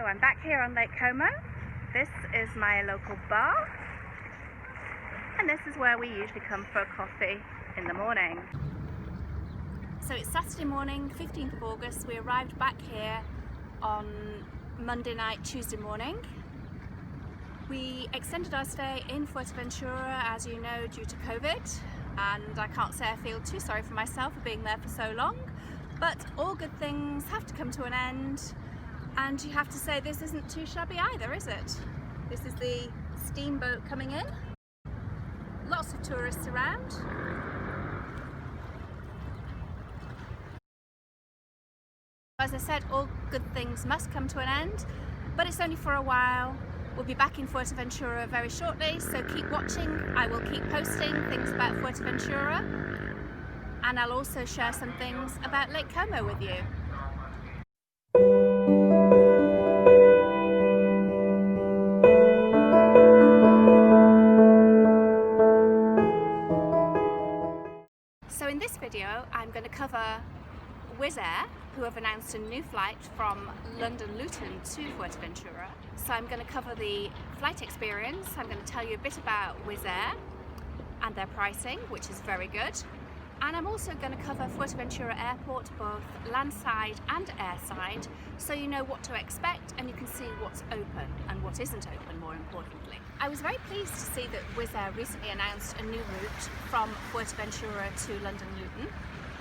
I'm back here on Lake Como. This is my local bar, and this is where we usually come for a coffee in the morning. So it's Saturday morning, 15th of August. We arrived back here on Monday night, Tuesday morning. We extended our stay in Fuerteventura, as you know, due to COVID, and I can't say I feel too sorry for myself for being there for so long, but all good things have to come to an end, and you have to say this isn't too shabby either, is it? This is the steamboat coming in. Lots of tourists around. As I said, all good things must come to an end, but it's only for a while. We'll be back in Fuerteventura very shortly, so keep watching. I will keep posting things about Fuerteventura, and I'll also share some things about Lake Como with you. So in this video, I'm going to cover Wizz Air, who have announced a new flight from London Luton to Fuerteventura. So I'm going to cover the flight experience. I'm going to tell you a bit about Wizz Air and their pricing, which is very good. And I'm also going to cover Fuerteventura Airport, both Landside and Airside, so you know what to expect and you can see what's open and what isn't open, more importantly. I was very pleased to see that Wizz Air recently announced a new route from Fuerteventura to London Luton.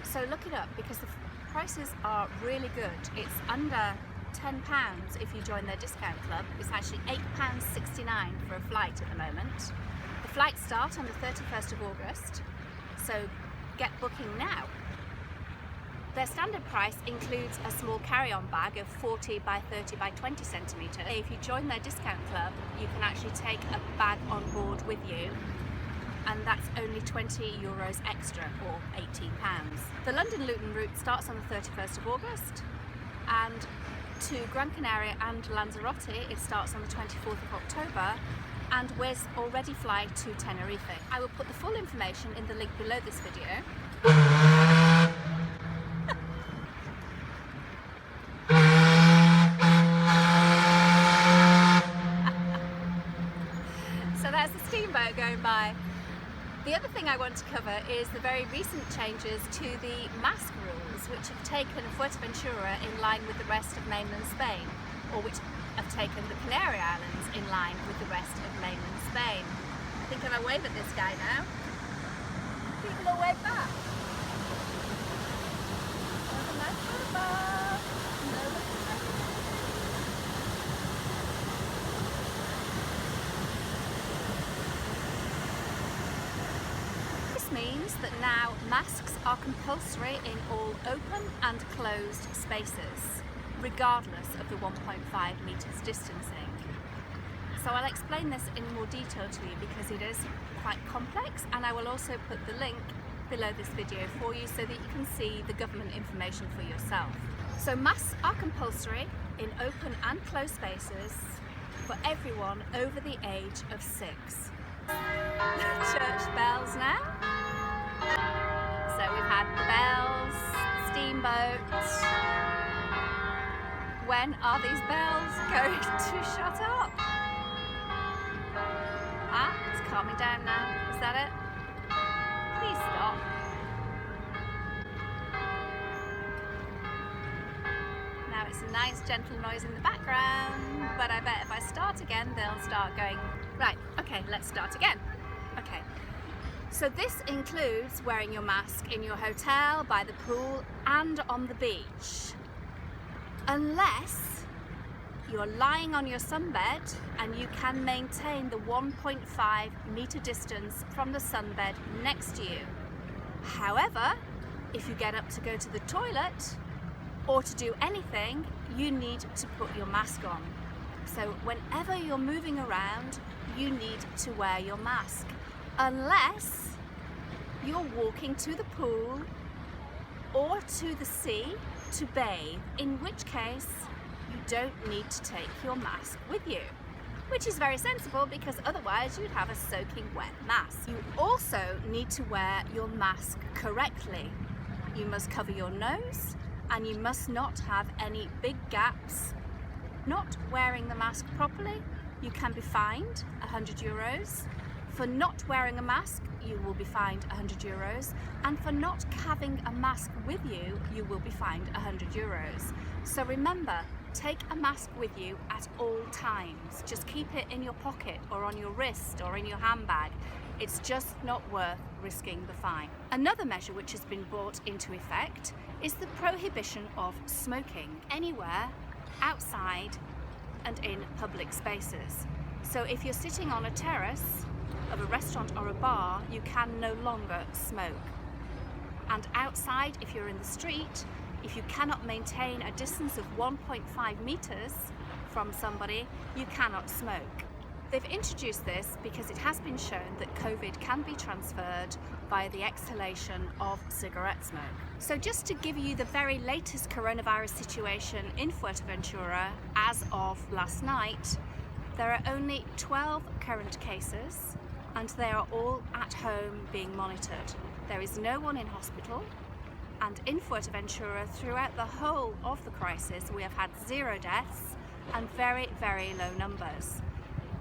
So look it up because the prices are really good. It's under £10 if you join their discount club. It's actually £8.69 for a flight at the moment. The flights start on the 31st of August, so get booking now. Their standard price includes a small carry-on bag of 40 by 30 by 20 centimetre. If you join their discount club, you can actually take a bag on board with you, and that's only €20 extra, or £18. The London Luton route starts on the 31st of August, and to Gran Canaria and Lanzarote it starts on the 24th of October, and Wizz already fly to Tenerife. I will put the full information in the link below this video. So that's the steamboat going by. The other thing I want to cover is the very recent changes to the mask rules, which have taken Fuerteventura in line with the rest of mainland Spain, or which have taken the Canary Islands in line with the rest of mainland Spain. I think if I wave at this guy now, people will wave back. There's a nice photograph. This means that now masks are compulsory in all open and closed spaces, regardless of the 1.5 metres distancing. So I'll explain this in more detail to you because it is quite complex, and I will also put the link below this video for you so that you can see the government information for yourself. So masks are compulsory in open and closed spaces for everyone over the age of 6. Church bells now. So we've had the bells, steamboats. When are these bells going to shut up? Ah, it's calming down now. Is that it? Please stop. Now it's a nice gentle noise in the background, but I bet if I start again, they'll start going. Right, okay, let's start again. Okay. So this includes wearing your mask in your hotel, by the pool, and on the beach. Unless you're lying on your sunbed and you can maintain the 1.5 metre distance from the sunbed next to you. However, if you get up to go to the toilet or to do anything, you need to put your mask on. So whenever you're moving around, you need to wear your mask. Unless you're walking to the pool or to the sea to bathe, in which case you don't need to take your mask with you, which is very sensible because otherwise you'd have a soaking wet mask. You also need to wear your mask correctly. You must cover your nose and you must not have any big gaps not wearing the mask properly, you can be fined €100. For not wearing a mask, you will be fined €100. And for not having a mask with you, you will be fined €100. So remember, take a mask with you at all times. Just keep it in your pocket or on your wrist or in your handbag. It's just not worth risking the fine. Another measure which has been brought into effect is the prohibition of smoking anywhere, outside and in public spaces. So if you're sitting on a terrace of a restaurant or a bar, you can no longer smoke. And outside, if you're in the street, if you cannot maintain a distance of 1.5 meters from somebody, you cannot smoke. They've introduced this because it has been shown that COVID can be transferred via the exhalation of cigarette smoke. So just to give you the very latest coronavirus situation in Fuerteventura as of last night, there are only 12 current cases and they are all at home being monitored. There is no one in hospital, and in Fuerteventura throughout the whole of the crisis we have had 0 deaths and very, very low numbers.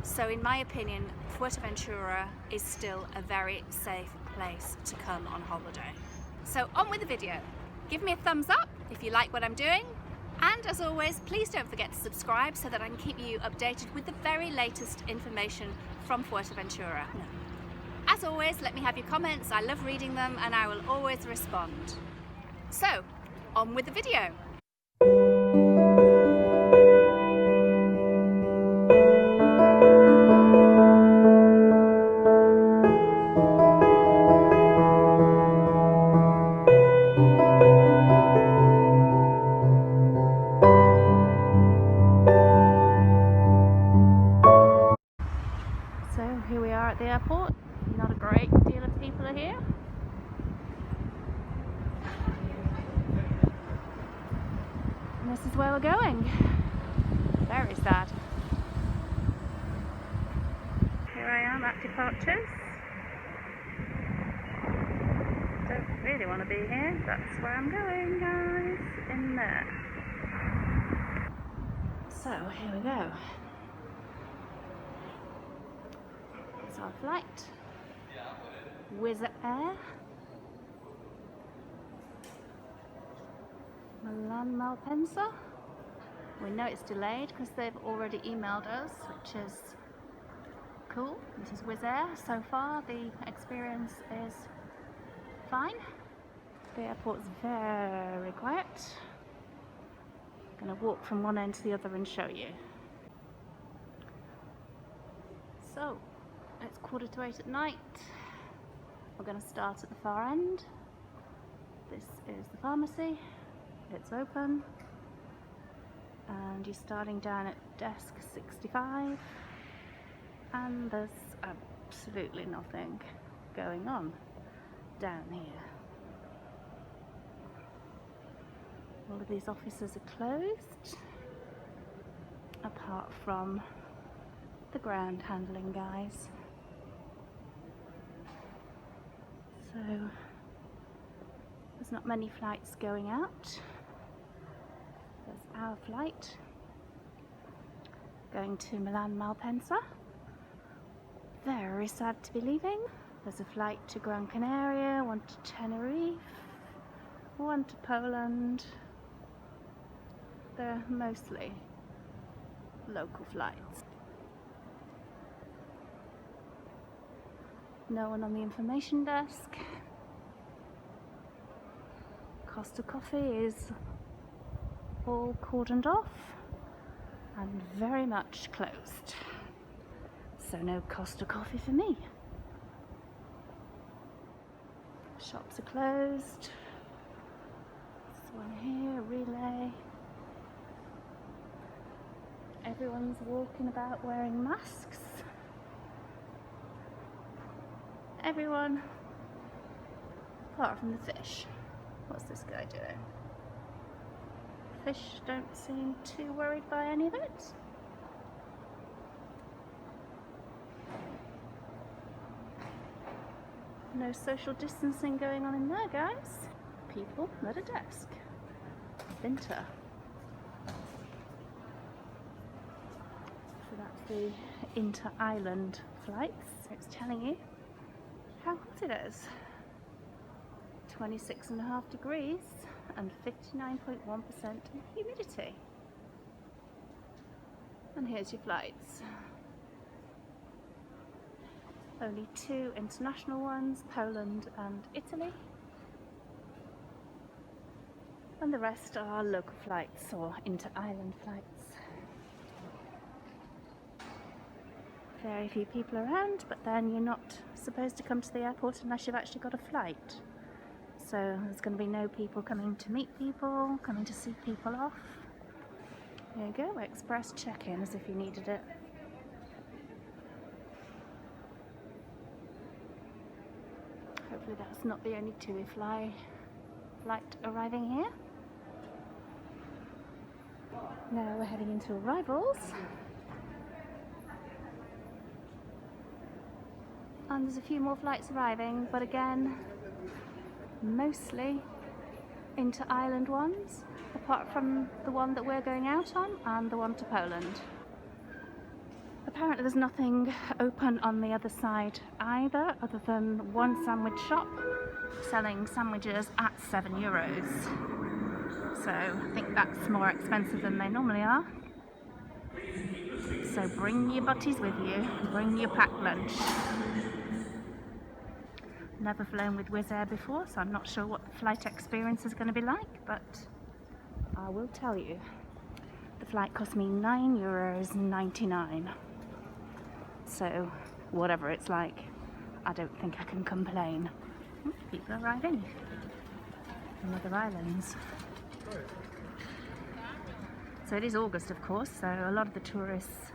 So in my opinion, Fuerteventura is still a very safe place to come on holiday. So on with the video. Give me a thumbs up if you like what I'm doing. And as always, please don't forget to subscribe so that I can keep you updated with the very latest information from Fuerteventura. As always, let me have your comments. I love reading them and I will always respond. So, on with the video. So here we are at the airport. Not a great deal of people are here. And this is where we're going. Very sad. Here I am at departures. Don't really want to be here. That's where I'm going, guys. In there. So here we go. It's our flight. Wizz Air. Milan Malpensa. We know it's delayed because they've already emailed us, which is cool. This is Wizz Air. So far the experience is fine. The airport's very quiet. I'm going to walk from one end to the other and show you. So it's 7:45 at night. We're going to start at the far end. This is the pharmacy. It's open. And you're starting down at desk 65. And there's absolutely nothing going on down here. All of these offices are closed, apart from the ground handling guys. So there's not many flights going out. There's our flight going to Milan Malpensa. Very sad to be leaving. There's a flight to Gran Canaria, one to Tenerife, one to Poland. They're mostly local flights. No one on the information desk. Costa Coffee is all cordoned off and very much closed. So no Costa Coffee for me. Shops are closed. This one here, relay. Everyone's walking about wearing masks. Everyone, apart from the fish. What's this guy doing? Fish don't seem too worried by any of it. No social distancing going on in there, guys. People at a desk. Winter. That's the inter-island flights. It's telling you how hot it is. 26.5 degrees and 59.1% humidity. And here's your flights. Only 2 international ones, Poland and Italy. And the rest are local flights or inter-island flights. Very few people around, but then you're not supposed to come to the airport unless you've actually got a flight. So there's going to be no people coming to meet people, coming to see people off. There you go, express check-in as if you needed it. Hopefully that's not the only TUI flight arriving here. Now we're heading into arrivals. And there's a few more flights arriving, but again, mostly inter-island ones, apart from the one that we're going out on and the one to Poland. Apparently there's nothing open on the other side either, other than one sandwich shop selling sandwiches at €7. So I think that's more expensive than they normally are. So bring your butties with you, bring your packed lunch. Never flown with Wizz Air before, so I'm not sure what the flight experience is going to be like, but I will tell you. The flight cost me €9.99. So whatever it's like, I don't think I can complain. People arriving from other islands. So it is August, of course, so a lot of the tourists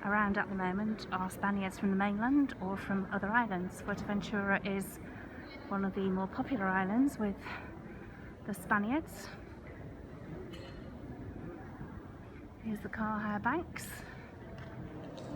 around at the moment are Spaniards from the mainland or from other islands. Fuerteventura is one of the more popular islands with the Spaniards. Here's the car hire banks,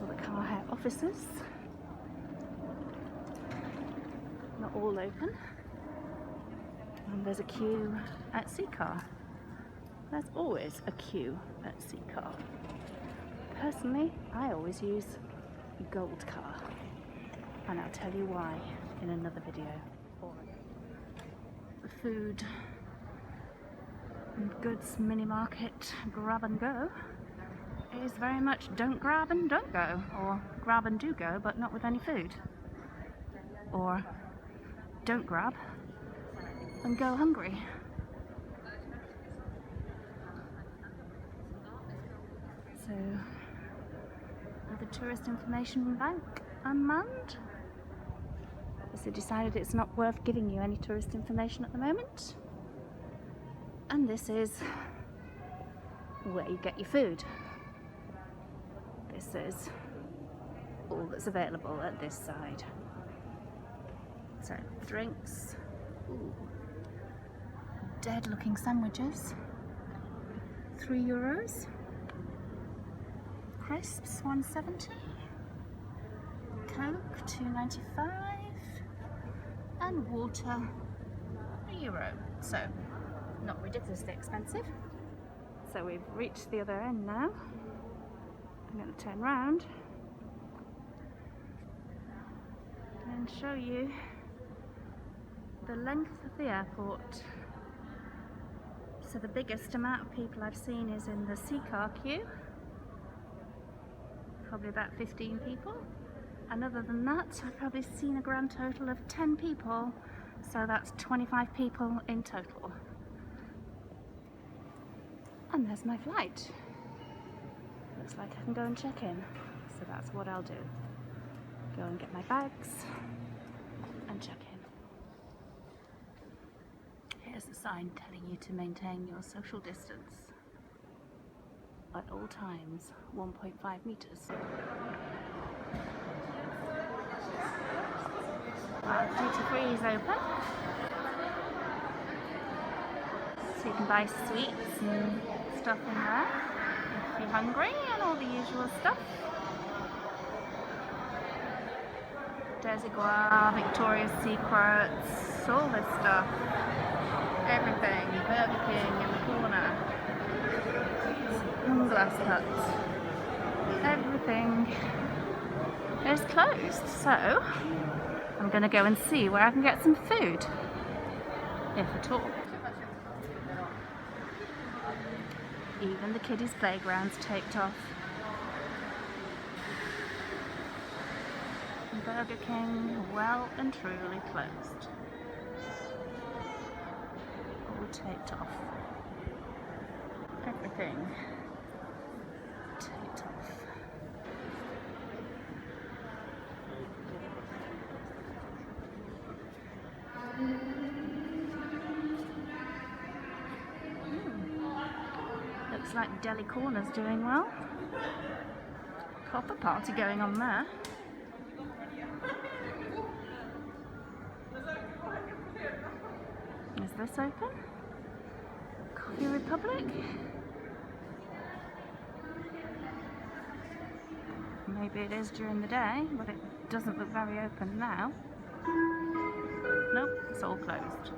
or the car hire offices. Not all open. And there's a queue at Seacar. There's always a queue at Seacar. Personally, I always use Gold Car, and I'll tell you why in another video. The food and goods mini market grab and go is very much don't grab and don't go, or grab and do go but not with any food, or don't grab and go hungry. So the tourist information bank unmanned. So decided it's not worth giving you any tourist information at the moment. And this is where you get your food. This is all that's available at this side. So drinks, ooh, dead looking sandwiches, €3. Crisps, $1.70, Coke, $2.95, and water, €1. So, not ridiculously expensive. So we've reached the other end now. I'm going to turn round and show you the length of the airport. So the biggest amount of people I've seen is in the Seacar queue. Probably about 15 people, and other than that I've probably seen a grand total of 10 people, so that's 25 people in total. And there's my flight. Looks like I can go and check in, so that's what I'll do. Go and get my bags and check in. Here's the sign telling you to maintain your social distance at all times, 1.5 meters. Duty free is open, so you can buy sweets and stuff in there if you're hungry, and all the usual stuff. Desigual, Victoria's Secrets, all this stuff. Everything. Burger King in the corner. Glass Hut. Everything is closed, so I'm going to go and see where I can get some food, if at all. Even the kiddies' playground's taped off. Burger King, well and truly closed. All taped off. Everything taped off. Looks like Deli Corner's doing well. Proper party going on there. Is this open? Coffee Republic? Maybe it is during the day, but it doesn't look very open now. Nope, it's all closed.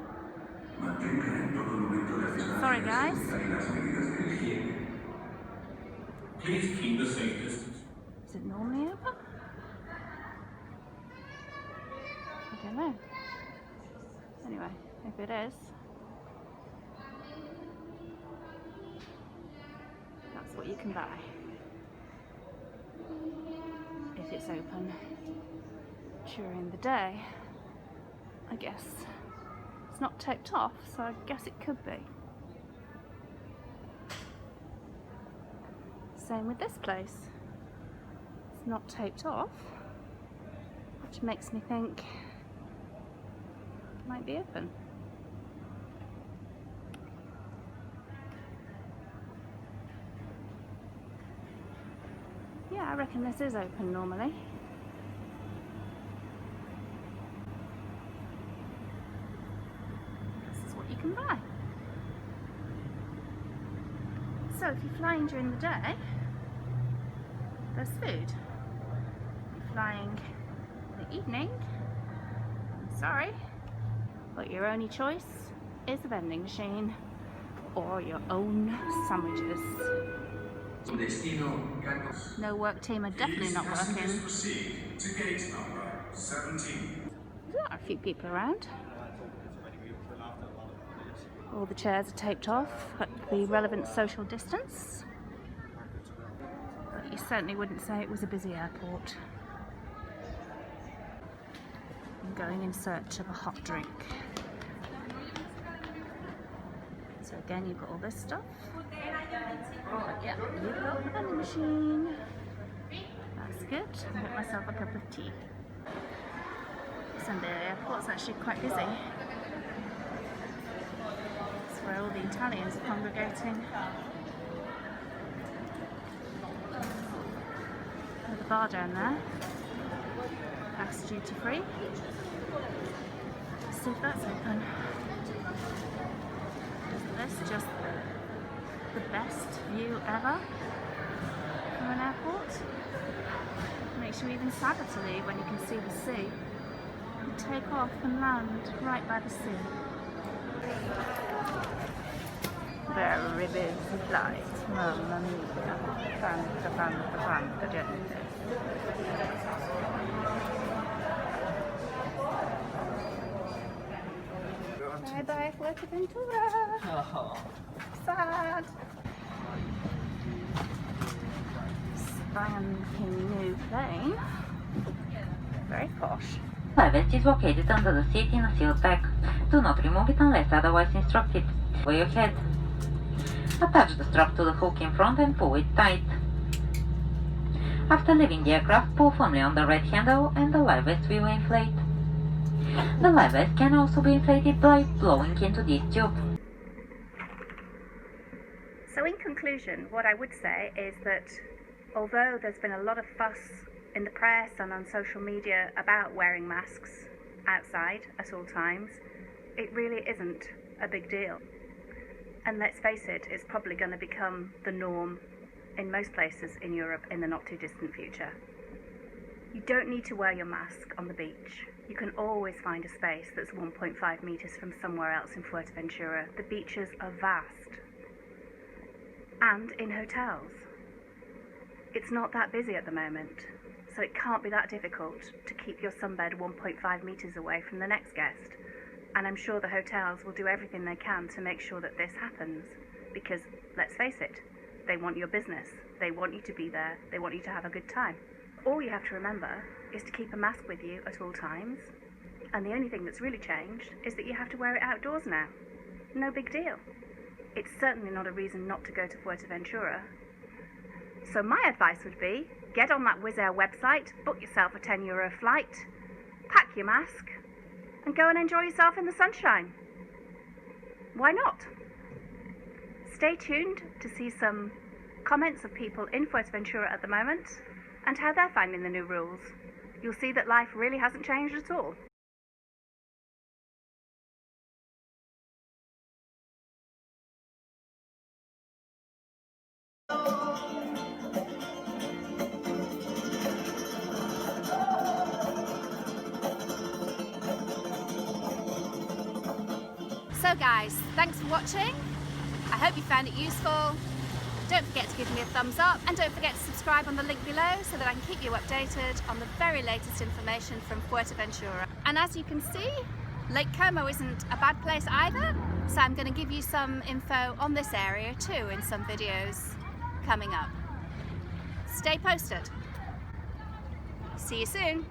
Sorry guys. Please keep the safe distance. Is it normally open? I don't know. Anyway, if it is, that's what you can buy. If it's open during the day, I guess. It's not taped off, so I guess it could be. Same with this place. It's not taped off, which makes me think it might be open. Yeah, I reckon this is open normally. This is what you can buy. So if you're flying during the day, there's food. If you're flying in the evening, I'm sorry, but your only choice is a vending machine or your own sandwiches. No work team are definitely not working. To gate number 17. There are a few people around. All the chairs are taped off at the relevant social distance. But you certainly wouldn't say it was a busy airport. I'm going in search of a hot drink. So again, you've got all this stuff. But yeah, you've got the vending machine. That's good. I'll get myself a cup of tea. Sunday airport's actually quite busy. That's where all the Italians are congregating. There's a bar down there. That's duty free. Let's see if that's open. Isn't this just the best view ever from an airport? Makes you even sadder to leave when you can see the sea. You take off and land right by the sea. Very busy flight. Mamma mia. Tanta gente. Bye bye Fuerteventura. Oh. Sad. Spanking new plane. Very posh. Luggage is located under the seat in a sealed bag. Do not remove it unless otherwise instructed. For your head. Attach the strap to the hook in front and pull it tight. After leaving the aircraft, pull firmly on the red handle and the life vest will inflate. The life vest can also be inflated by blowing into this tube. So in conclusion, what I would say is that although there's been a lot of fuss in the press and on social media about wearing masks outside at all times, it really isn't a big deal. And let's face it, it's probably going to become the norm in most places in Europe in the not too distant future. You don't need to wear your mask on the beach. You can always find a space that's 1.5 metres from somewhere else in Fuerteventura. The beaches are vast. And in hotels. It's not that busy at the moment. so it can't be that difficult to keep your sunbed 1.5 metres away from the next guest. And I'm sure the hotels will do everything they can to make sure that this happens, because let's face it, they want your business, they want you to be there, they want you to have a good time. All you have to remember is to keep a mask with you at all times, and the only thing that's really changed is that you have to wear it outdoors now. No big deal. It's certainly not a reason not to go to Fuerteventura. So my advice would be, get on that Wizz Air website, book yourself a €10 flight, pack your mask, and go and enjoy yourself in the sunshine. Why not? Stay tuned to see some comments of people in Fuerteventura at the moment and how they're finding the new rules. You'll see that life really hasn't changed at all. So guys, thanks for watching. I hope you found it useful. Don't forget to give me a thumbs up, and don't forget to subscribe on the link below so that I can keep you updated on the very latest information from Fuerteventura. And as you can see, Lake Como isn't a bad place either, so I'm going to give you some info on this area too in some videos coming up. Stay posted. See you soon.